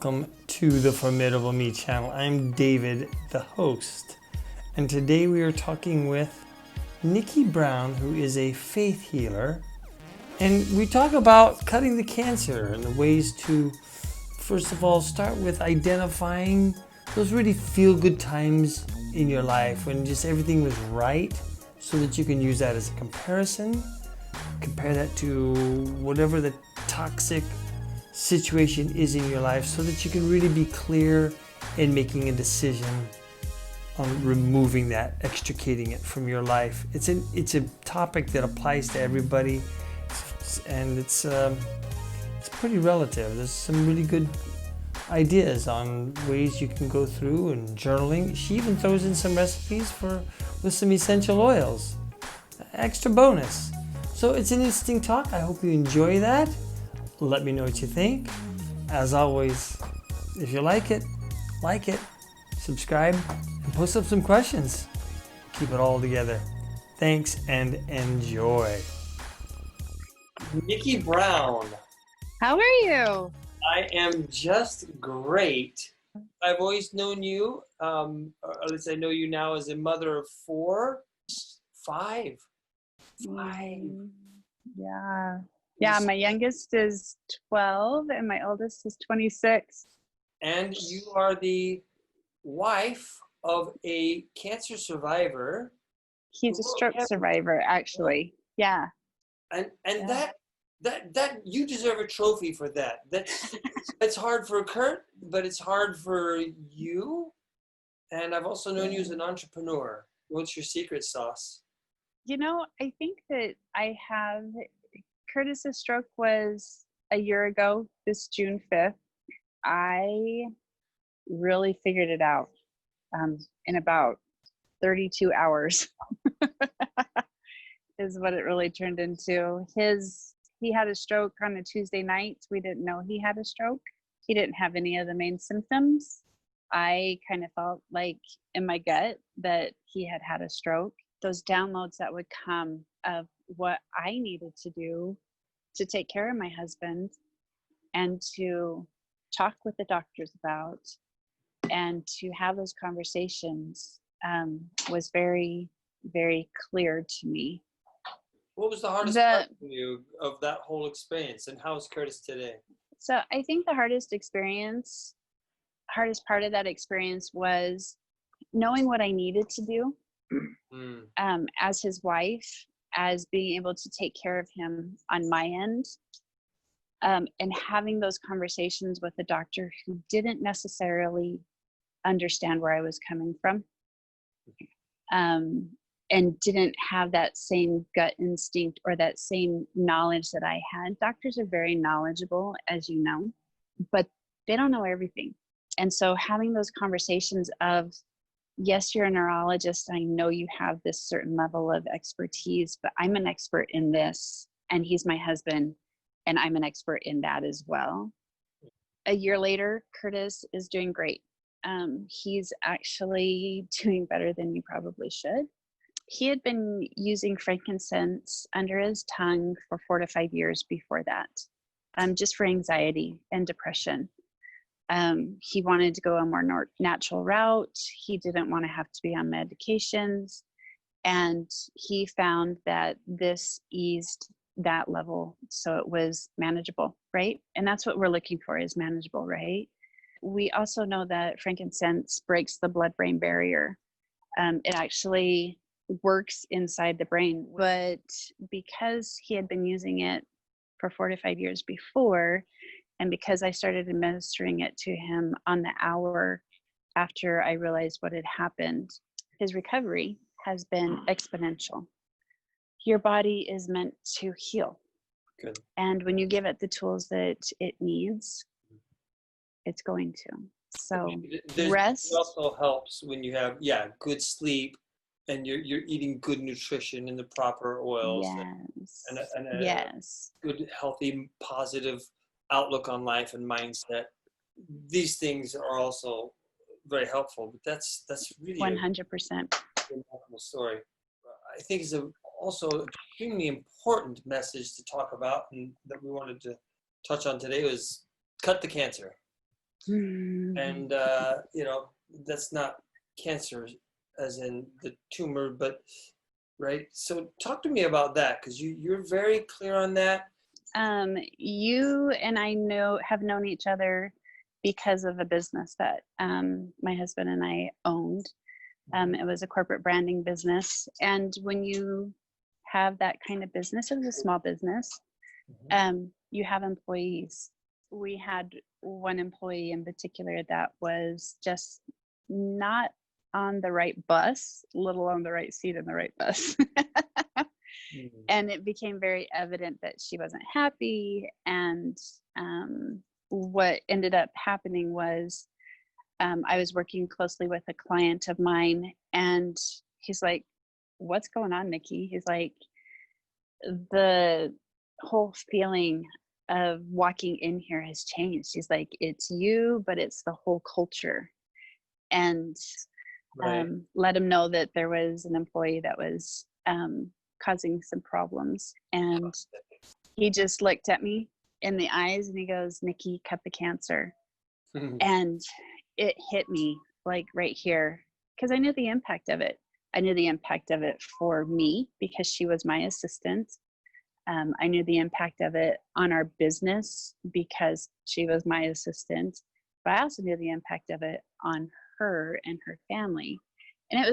Welcome to the Formidable Me channel. I'm David, the host, and today we are talking with Nicke Brown, who is a faith healer, and we talk about cutting the cancer and the ways to, first of all, start with identifying those really feel-good times in your life when just everything was right, so that you can use that as a comparison, compare that to whatever the toxic situation is in your life, so that you can really be clear in making a decision on removing that, extricating it from your life. It's a topic that applies to everybody, and it's pretty relative. There's some really good ideas on ways you can go through and journaling. She even throws in some recipes with some essential oils. Extra bonus. So it's an interesting talk. I hope you enjoy that. Let me know what you think. As always, if you like it, subscribe, and post up some questions. Keep it all together. Thanks and enjoy. Nicke Brown. How are you? I am just great. I've always known you, or at least I know you now as a mother of five. Yeah, my youngest is 12 and my oldest is 26. And you are the wife of a cancer survivor. He's a stroke survivor, actually. Yeah. And that you deserve a trophy for that. That's hard for Kurt, but it's hard for you. And I've also known you as an entrepreneur. What's your secret sauce? You know, I think that Curtis's stroke was a year ago, this June 5th. I really figured it out in about 32 hours is what it really turned into. He had a stroke on a Tuesday night. We didn't know he had a stroke. He didn't have any of the main symptoms. I kind of felt like in my gut that he had a stroke. Those downloads that would come of what I needed to do to take care of my husband and to talk with the doctors about and to have those conversations was very, very clear to me. What was the hardest part for you of that whole experience, and how is Curtis today? So I think the hardest part of that experience was knowing what I needed to do as his wife, as being able to take care of him on my end, and having those conversations with the doctor who didn't necessarily understand where I was coming from, and didn't have that same gut instinct or that same knowledge that I had. Doctors are very knowledgeable, as you know, but they don't know everything. And so having those conversations of, yes, you're a neurologist. I know you have this certain level of expertise, but I'm an expert in this, and he's my husband, and I'm an expert in that as well. A year later, Curtis is doing great. He's actually doing better than you probably should. He had been using frankincense under his tongue for 4 to 5 years before that, just for anxiety and depression. He wanted to go a more natural route. He didn't want to have to be on medications. And he found that this eased that level, so it was manageable, right? And that's what we're looking for, is manageable, right? We also know that frankincense breaks the blood-brain barrier. It actually works inside the brain, but because he had been using it for 4 to 5 years before, and because I started administering it to him on the hour after I realized what had happened, his recovery has been exponential. Your body is meant to heal. Good. And when you give it the tools that it needs, it's going to. So rest. It also helps when you have, good sleep, and you're eating good nutrition in the proper oils. Yes. And a Yes. good, healthy, positive outlook on life and mindset. These things are also very helpful, but that's really 100%. a remarkable story. I think it's also extremely important message to talk about, and that we wanted to touch on today, was cut the cancer. And, that's not cancer as in the tumor, but right. So talk to me about that, because you're very clear on that. You and I have known each other because of a business that my husband and I owned. It was a corporate branding business. And when you have that kind of business, it was a small business, you have employees. We had one employee in particular that was just not on the right bus, let alone the right seat in the right bus. And it became very evident that she wasn't happy. And what ended up happening was I was working closely with a client of mine, and he's like, "What's going on, Nicke?" He's like, "The whole feeling of walking in here has changed." He's like, "It's you, but it's the whole culture." And let him know that there was an employee that was causing some problems. And he just looked at me in the eyes and he goes, "Nicke, cut the cancer." And it hit me like right here, because I knew the impact of it. I knew the impact of it for me because she was my assistant. I knew the impact of it on our business because she was my assistant. But I also knew the impact of it on her and her family. And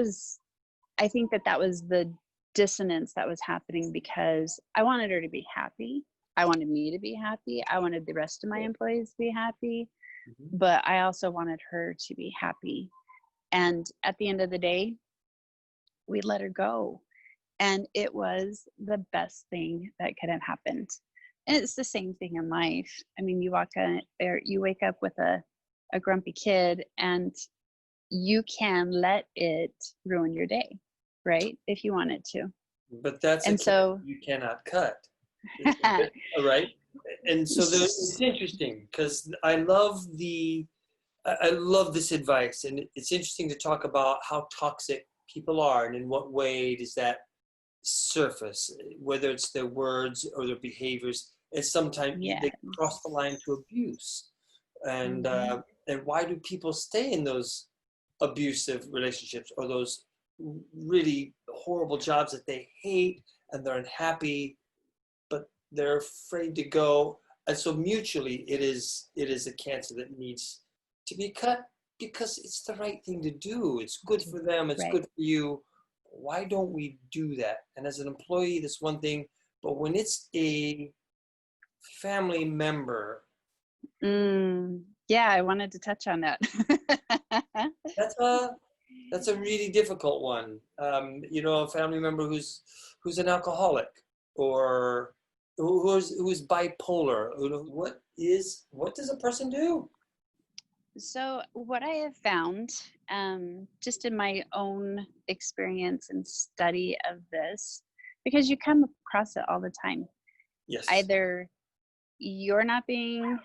I think that was the dissonance that was happening, because I wanted her to be happy. I wanted me to be happy. I wanted the rest of my employees to be happy. But I also wanted her to be happy. And at the end of the day, we let her go. And it was the best thing that could have happened. And it's the same thing in life. I mean, you wake up with a grumpy kid, and you can let it ruin your day, right? If you want it to. But that's and so you cannot cut. Right. And so it's interesting, because I love this advice, and it's interesting to talk about how toxic people are, and in what way does that surface, whether it's their words or their behaviors, and sometimes they cross the line to abuse. And and why do people stay in those abusive relationships, or those really horrible jobs that they hate and they're unhappy, but they're afraid to go? And so mutually, it is a cancer that needs to be cut, because it's the right thing to do. It's good for them. It's good for you. Why don't we do that? And as an employee, that's one thing. But when it's a family member, I wanted to touch on that. that's a really difficult one. A family member who's an alcoholic, or who's bipolar. What does a person do? So what I have found, just in my own experience and study of this, because you come across it all the time. Yes. Either you're not being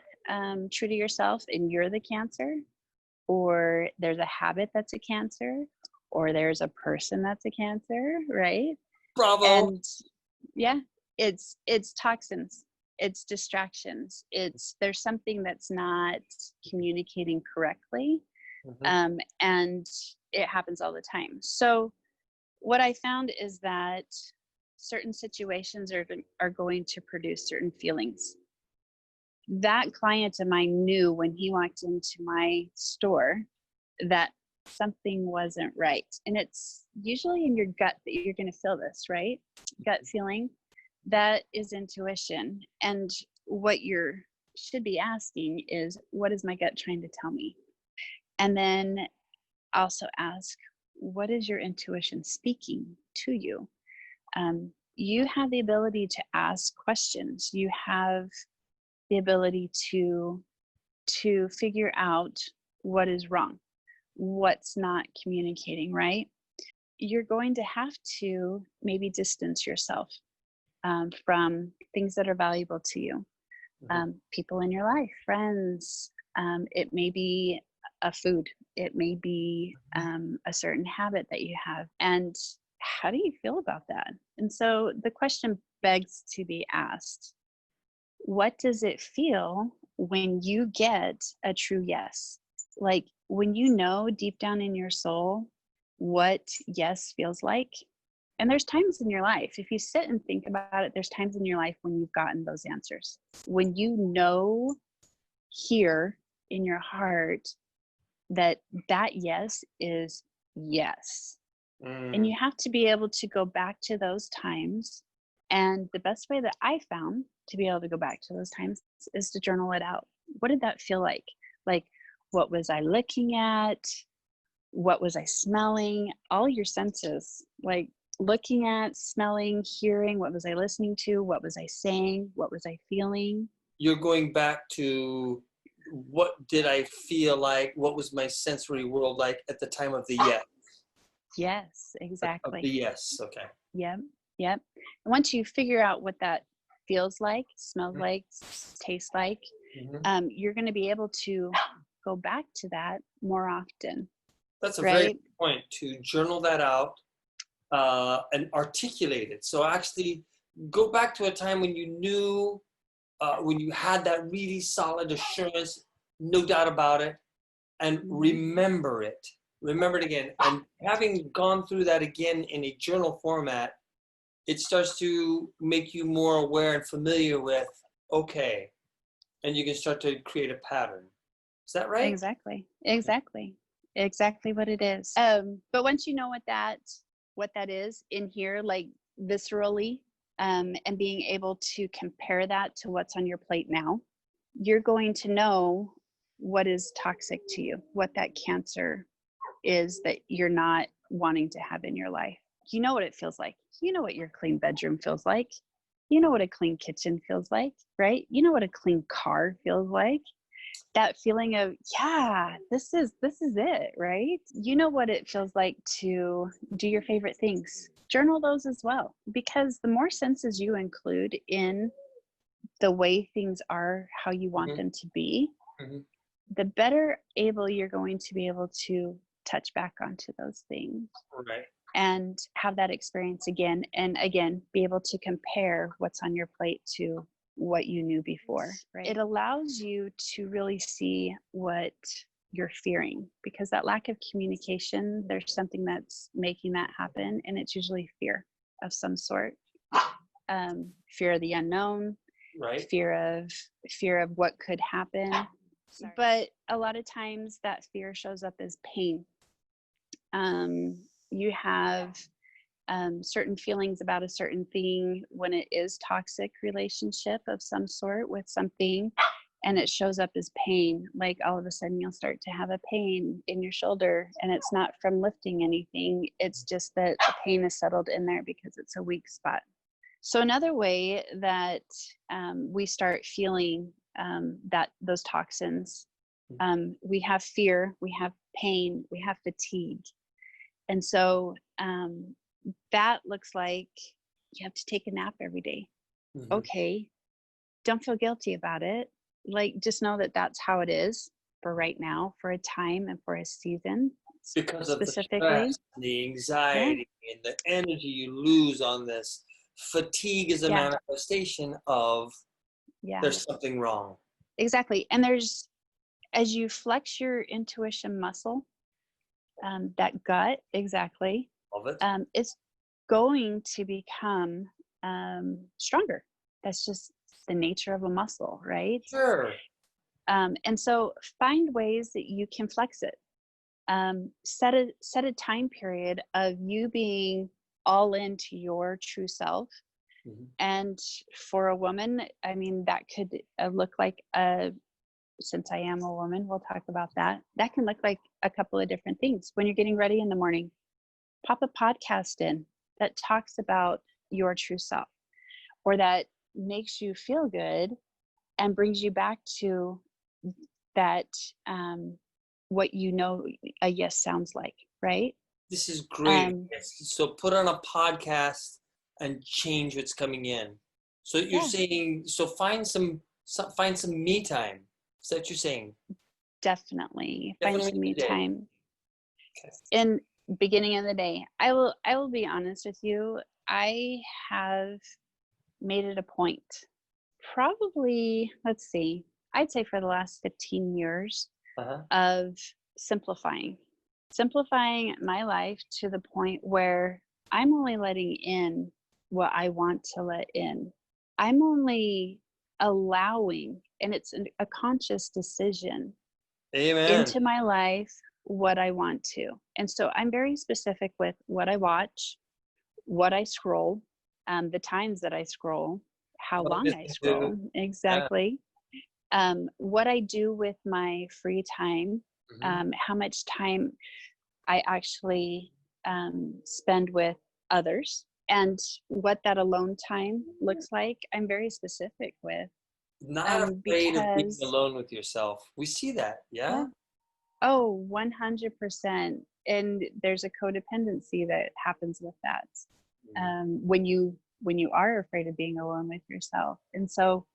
true to yourself and you're the cancer, or there's a habit that's a cancer, or there's a person that's a cancer, right? Bravo. And it's toxins, it's distractions, there's something that's not communicating correctly. And it happens all the time. So what I found is that certain situations are going to produce certain feelings. That client of mine knew when he walked into my store that something wasn't right. And it's usually in your gut that you're going to feel this, right? Gut feeling. That is intuition. And what you should be asking is, what is my gut trying to tell me? And then also ask, what is your intuition speaking to you? You have the ability to ask questions. You have the ability to figure out what is wrong, what's not communicating, right? You're going to have to maybe distance yourself from things that are valuable to you. People in your life, friends. It may be a food. It may be a certain habit that you have. And how do you feel about that? And so the question begs to be asked, what does it feel when you get a true yes, like when you know deep down in your soul what yes feels like. And there's times in your life, if you sit and think about it, there's times in your life when you've gotten those answers. When you know here in your heart that yes is yes. And you have to be able to go back to those times. And the best way that I found to be able to go back to those times is to journal it out. What did that feel like? Like, what was I looking at? What was I smelling? All your senses, like looking at, smelling, hearing. What was I listening to? What was I saying? What was I feeling? You're going back to, what did I feel like? What was my sensory world like at the time of the yes? Yes, exactly. Of the yes, okay. Yep. And once you figure out what that feels like, smells like, tastes like, you're going to be able to go back to that more often. That's a very good point, to journal that out and articulate it. So actually go back to a time when you knew, when you had that really solid assurance, no doubt about it, and remember it. Remember it again. And having gone through that again in a journal format, it starts to make you more aware and familiar with, okay, and you can start to create a pattern. Is that right? Exactly what it is. But once you know what that is in here, like viscerally, and being able to compare that to what's on your plate now, you're going to know what is toxic to you, what that cancer is that you're not wanting to have in your life. You know what it feels like. You know what your clean bedroom feels like. You know what a clean kitchen feels like, right? You know what a clean car feels like. That feeling of, yeah, this is it, right? You know what it feels like to do your favorite things. Journal those as well, because the more senses you include in the way things are, how you want them to be, the better able you're going to be able to touch back onto those things. Right. And have that experience again and again, be able to compare what's on your plate to what you knew before. Right? It allows you to really see what you're fearing, because that lack of communication, there's something that's making that happen, and it's usually fear of some sort. Fear of the unknown, right? Fear of what could happen. Sorry. But a lot of times that fear shows up as pain. You have certain feelings about a certain thing when it is toxic relationship of some sort with something, and it shows up as pain. Like all of a sudden you'll start to have a pain in your shoulder, and it's not from lifting anything. It's just that the pain is settled in there because it's a weak spot. So another way that we start feeling that those toxins, we have fear, we have pain, we have fatigue. And so that looks like you have to take a nap every day. Okay, don't feel guilty about it. Like, just know that that's how it is for right now, for a time and for a season. Because of the stress, the anxiety, and the energy you lose on this. Fatigue is a manifestation of there's something wrong. Exactly. And there's, as you flex your intuition muscle, that gut, exactly, it's going to become stronger. That's just the nature of a muscle, right? Sure. And so find ways that you can flex it. Set a time period of you being all into your true self. And for a woman, I mean, that could look like since I am a woman, we'll talk about that. That can look like a couple of different things. When you're getting ready in the morning, pop a podcast in that talks about your true self, or that makes you feel good and brings you back to that, what you know a yes sounds like, right? This is great. So put on a podcast and change what's coming in. So you're saying, so find some me time. Is that what you're saying? Definitely find some me time. In beginning of the day. I will be honest with you. I have made it a point. Probably, let's see, I'd say for the last 15 years Uh-huh. of simplifying my life to the point where I'm only letting in what I want to let in. I'm only allowing, and it's a conscious decision Amen. into my life what I want to. And so I'm very specific with what I watch, what I scroll, the times that I scroll, how What I long I listen to. scroll, Yeah. exactly. What I do with my free time, Mhm. how much time I actually spend with others, and what that alone time looks like. I'm very specific with Not afraid of being because, alone with yourself. We see that, yeah, yeah? oh, 100%. And there's a codependency that happens with that Mhm. when you are afraid of being alone with yourself. And so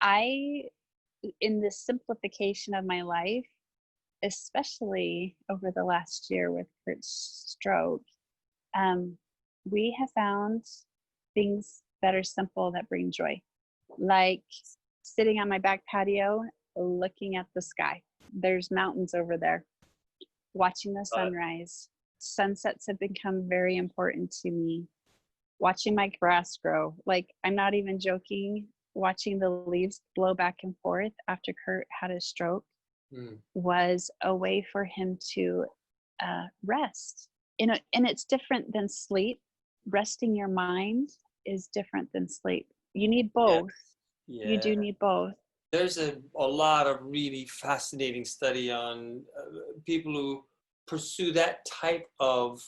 I, in this simplification of my life, especially over the last year with Kurt's stroke, um, we have found things that are simple that bring joy, like sitting on my back patio looking at the sky. There's mountains over there, watching the Uh, sunrise. Sunsets have become very important to me. Watching my grass grow, like, I'm not even joking, watching the leaves blow back and forth after Kurt had a stroke mm. was a way for him to rest. And it's different than sleep. Resting your mind is different than sleep. You need Yeah, both. You yeah. do need both. There's a lot of really fascinating study on people who pursue that type of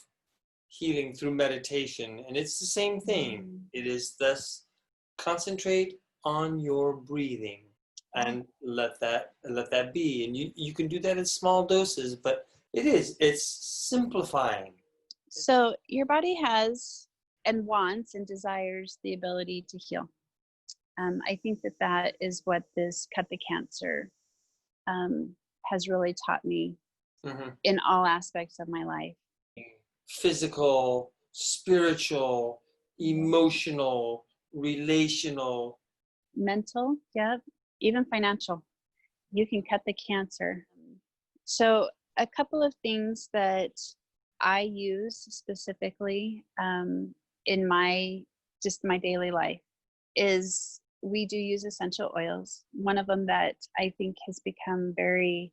healing through meditation, and it's the same thing. Mm, It is thus concentrate on your breathing yeah. and let that be. And you can do that in small doses, but it's simplifying. So your body has and wants and desires the ability to heal. I think that that is what this Cut the Cancer um, has really taught me Mhm. in all aspects of my life. Physical, spiritual, emotional, relational. Mental, yep, even financial. You can cut the cancer. So a couple of things that I use specifically in my just my daily life is we do use essential oils. One of them that I think has become very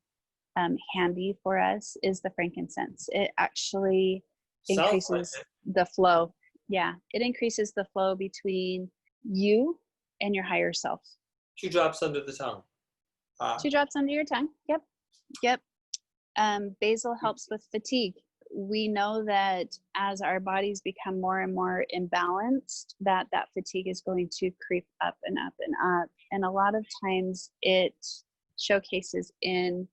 handy for us is the frankincense. It actually Sounds like increases it. the flow. Yeah, it increases the flow between you and your higher self. 2 drops under the tongue. Ah, 2 drops under your tongue. Yep, yep. Basil helps with fatigue. We know that as our bodies become more and more imbalanced, that fatigue is going to creep up and up and up. And a lot of times it showcases in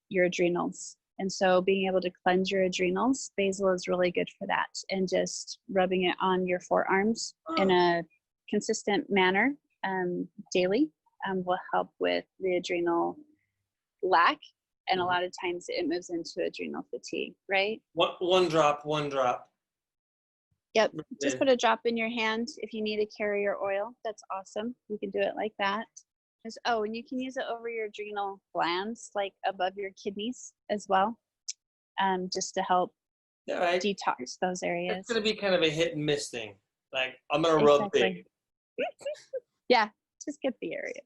your adrenals. And so being able to cleanse your adrenals, basil is really good for that. And just rubbing it on your forearms in a consistent manner daily will help with the adrenal lack. And a mhm. lot of times it moves into adrenal fatigue, right? One drop, one drop. Yep. Just Then put a drop in your hand if you need a carrier oil. That's awesome. You can do it like that. Oh, and you can use it over your adrenal glands, like above your kidneys as well, just to help all right. detox those It's areas. gonna be kind of a hit and miss thing. Like I'm gonna rub big. Exactly. Yeah, just get the area.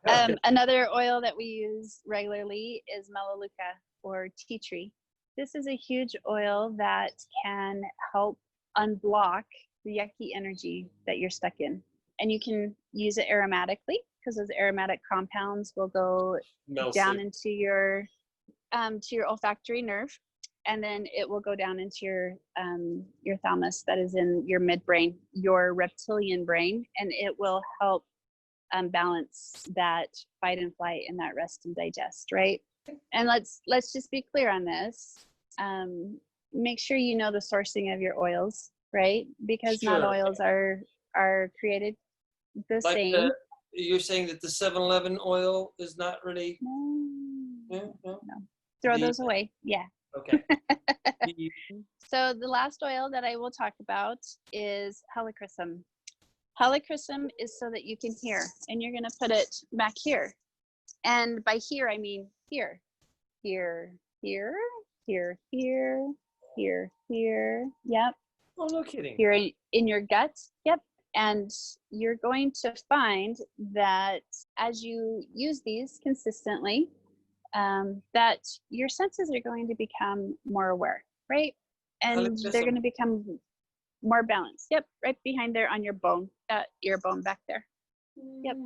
Okay. Another oil that we use regularly is melaleuca or tea tree. This is a huge oil that can help unblock the yucky energy that you're stuck in. And you can use it aromatically because those aromatic compounds will go Smells down safe. into your olfactory nerve, and then it will go down into your thalamus, that is in your midbrain, your reptilian brain, and it will help balance that fight and flight and that rest and digest, right? And let's just be clear on this. Make sure you know the sourcing of your oils, right? Because not Sure. oils are created the Like the same. you're saying that the 7-Eleven oil is not really. No, No, no. no. Throw The those away. Yeah. okay. The, So the last oil that I will talk about is Helichrysum. Helichrysum is so that you can hear, and you're going to put it back here. And by here, I mean here, here, here, here, here, here, here. Yep. Oh, no kidding. Here in your gut. Yep. And you're going to find that as you use these consistently, that your senses are going to become more aware, right? And they're going to become more balanced. Yep, right behind there on your bone, ear bone back there. Yep.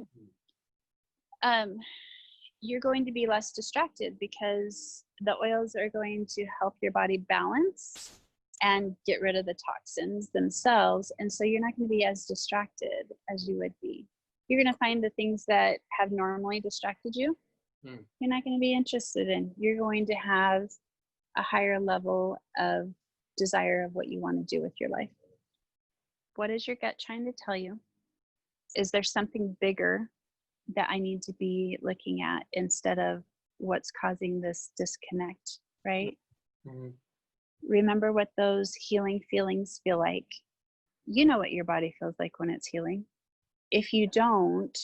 You're going to be less distracted because the oils are going to help your body balance and get rid of the toxins themselves. And so you're not going to be as distracted as you would be. You're going to find the things that have normally distracted you, you're not going to be interested in. You're going to have a higher level of desire of what you want to do with your life. What is your gut trying to tell you? Is there something bigger that I need to be looking at instead of what's causing this disconnect, right? Mm-hmm. Remember what those healing feelings feel like. You know what your body feels like when it's healing. If you don't,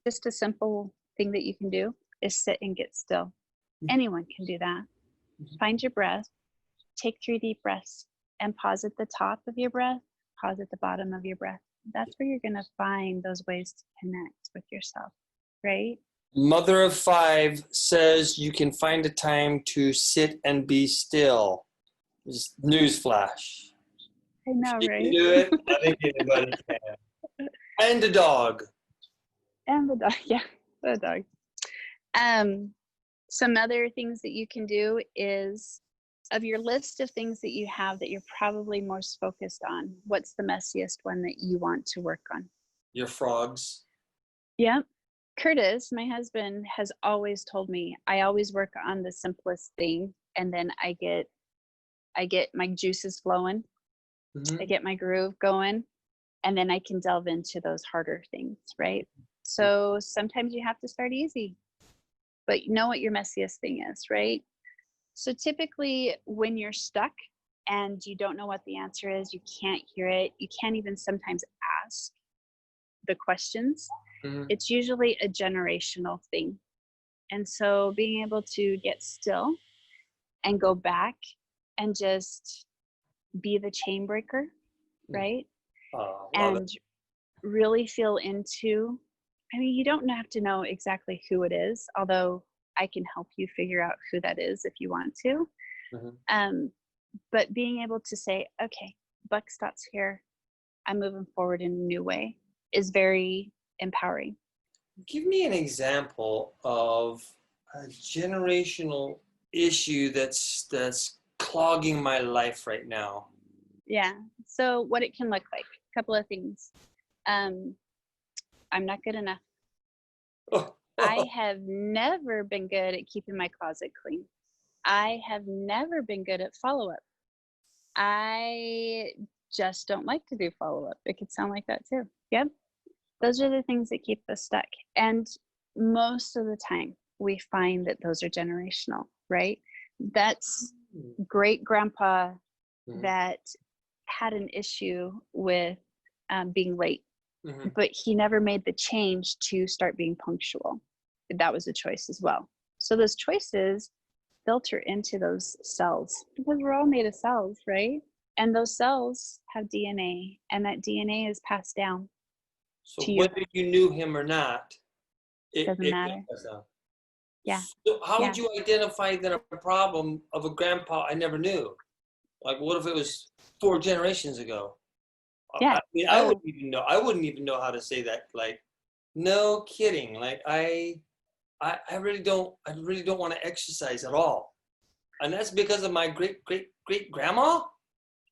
just a simple thing that you can do is sit and get still. Anyone can do that. Find your breath, take 3 deep breaths, and pause at the top of your breath, pause at the bottom of your breath. That's where you're going to find those ways to connect with yourself, right? Mother of 5 says you can find a time to sit and be still. Just newsflash. I know, She right? can do it. I think anybody can. And a dog. And the dog, yeah, the dog. Some other things that you can do is, of your list of things that you have that you're probably most focused on, what's the messiest one that you want to work on? Your frogs. Yep. Curtis, my husband, has always told me I always work on the simplest thing, and then I get my juices flowing. Mm-hmm. I get my groove going, and then I can delve into those harder things, right? So sometimes you have to start easy, but you know what your messiest thing is, right? So typically when you're stuck and you don't know what the answer is, you can't hear it, you can't even sometimes ask the questions, it's usually a generational thing. And so being able to get still and go back and just be the chain breaker, right? And really feel into, I mean, you don't have to know exactly who it is, although I can help you figure out who that is if you want to. But being able to say, okay, buck stops here, I'm moving forward in a new way, is very empowering. Give me an example of a generational issue that's clogging my life right now. Yeah. So what it can look like, a couple of things. I'm not good enough. I have never been good at keeping my closet clean. I have never been good at follow-up. I just don't like to do follow-up. It could sound like that too. Yep. Those are the things that keep us stuck. And most of the time we find that those are generational, right? That's great grandpa that had an issue with being late, but he never made the change to start being punctual. That was a choice as well. So those choices filter into those cells because we're all made of cells, right? And those cells have DNA, and that DNA is passed down. So whether you knew him or not, it doesn't matter. Yeah. So how would you identify that a problem of a grandpa I never knew? Like, what if it was 4 generations ago? Yeah. I mean, I wouldn't even know. I wouldn't even know how to say that. Like, no kidding. Like, I really don't. I really don't want to exercise at all, and that's because of my great grandma.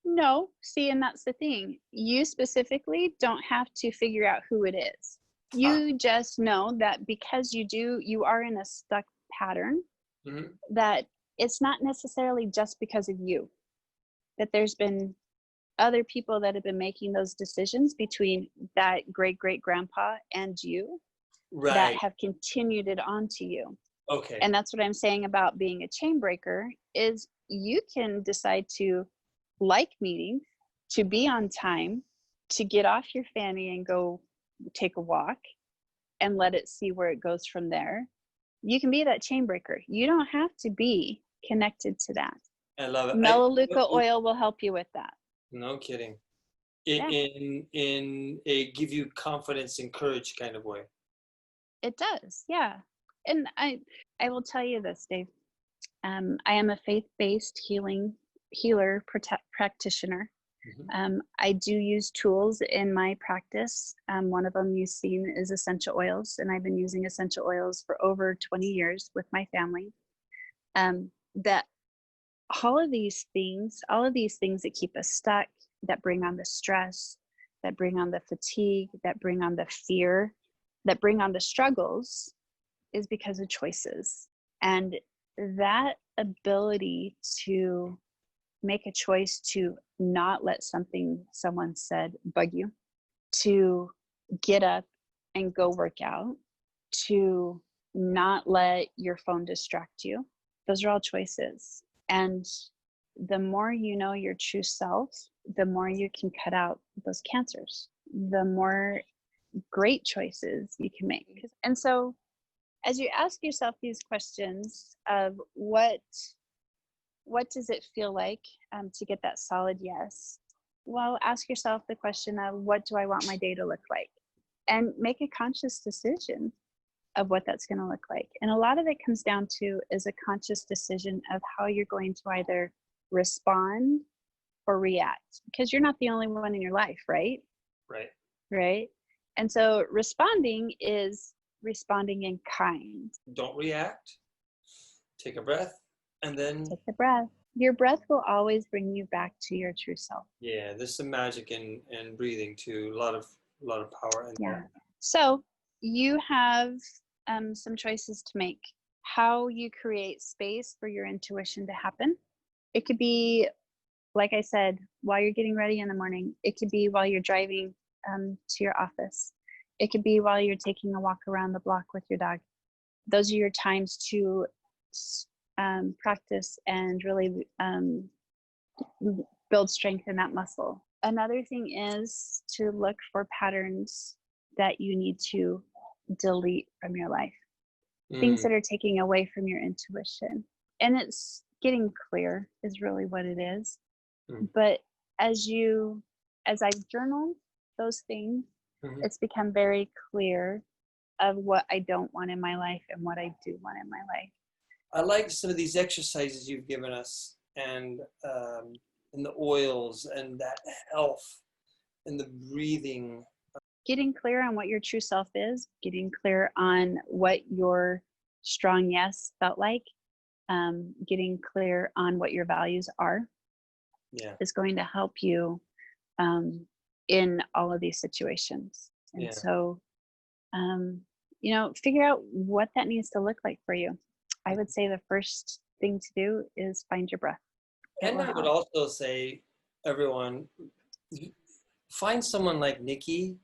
No, see, and that's the thing. You specifically don't have to figure out who it is. You just know that because you are in a stuck pattern, that it's not necessarily just because of you. That there's been other people that have been making those decisions between that great grandpa and you, that have continued it on to you. Okay. And that's what I'm saying about being a chain breaker is you can decide to like meetings, to be on time, to get off your fanny and go take a walk and let it see where it goes from there. You can be that chain breaker. You don't have to be connected to that. I love it. Melaleuca oil will help you with that. No kidding. In a give you confidence and courage kind of way. It does, yeah. And I will tell you this, Dave. I am a faith-based healer practitioner. I do use tools in my practice. One of them you've seen is essential oils, and I've been using essential oils for over 20 years with my family. That all of these things that keep us stuck, that bring on the stress, that bring on the fatigue, that bring on the fear, that bring on the struggles, is because of choices. And that ability to make a choice to not let something someone said bug you, to get up and go work out, to not let your phone distract you, those are all choices. And the more you know your true self, the more you can cut out those cancers, the more great choices you can make. And so as you ask yourself these questions of what does it feel like to get that solid yes? Well, ask yourself the question of what do I want my day to look like? And make a conscious decision of what that's going to look like. And a lot of it comes down to is a conscious decision of how you're going to either respond or react, because you're not the only one in your life, right? Right. And so responding is responding in kind. Don't react. Take a breath, and then take the breath. Your breath will always bring you back to your true self. Yeah, there's some magic in breathing too. A lot of power in that. So you have some choices to make. How you create space for your intuition to happen. It could be, like I said, while you're getting ready in the morning. It could be while you're driving to your office. It could be while you're taking a walk around the block with your dog. Those are your times to practice and really build strength in that muscle. Another thing is to look for patterns that you need to delete from your life. Things that are taking away from your intuition. And it's getting clear is really what it is. But as I journal those things, it's become very clear of what I don't want in my life and what I do want in my life. I like some of these exercises you've given us, and the oils and that health and the breathing. Getting clear on what your true self is, getting clear on what your strong yes felt like, getting clear on what your values are, is going to help you in all of these situations. And so, figure out what that needs to look like for you. I would say the first thing to do is find your breath. And I would also say, everyone, find someone like Nicke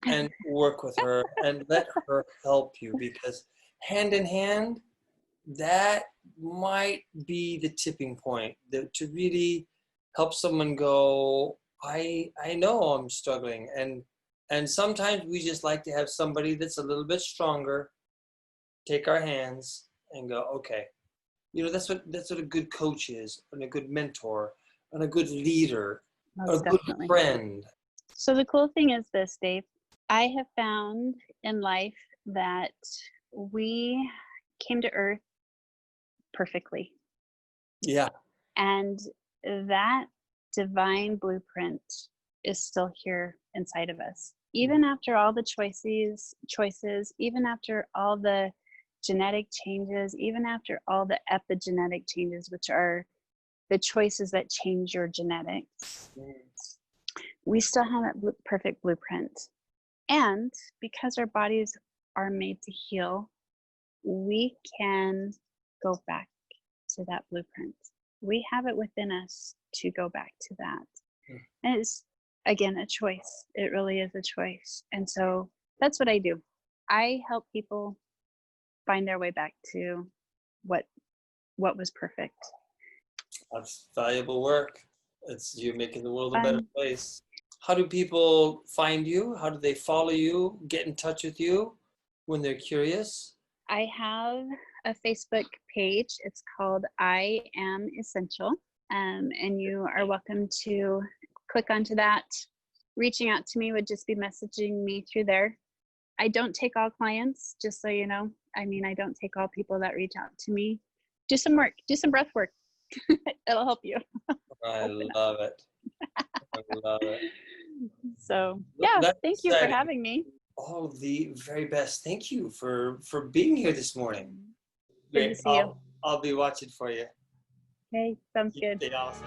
and work with her and let her help you, because hand in hand, that might be the tipping point to really help someone go, I know I'm struggling. And sometimes we just like to have somebody that's a little bit stronger take our hands and go, okay. That's what a good coach is, and a good mentor, and a good leader, Most a definitely. good friend. So the cool thing is this, Dave. I have found in life that we came to Earth perfectly. Yeah. And that divine blueprint is still here inside of us. Even after all the choices, even after all the genetic changes, even after all the epigenetic changes, which are the choices that change your genetics, we still have that perfect blueprint. And because our bodies are made to heal, we can go back to that blueprint. We have it within us to go back to that. And it's, again, a choice. It really is a choice. And so that's what I do. I help people find their way back to what was perfect. That's valuable work. It's you making the world a better place. how do people find you? How do they follow you, get in touch with you when they're curious? I have a Facebook page. It's called I Am Essential. And you are welcome to click onto that. Reaching out to me would just be messaging me through there. I don't take all clients, just so you know. I mean, I don't take all people that reach out to me. Do some work, do some breath work. It'll help you. I love it. I love it. So yeah, That's thank you for exciting. having me. All the very best. Thank you for being here this morning. Good to see you. I'll be watching for you. Okay, sounds good. Stay awesome.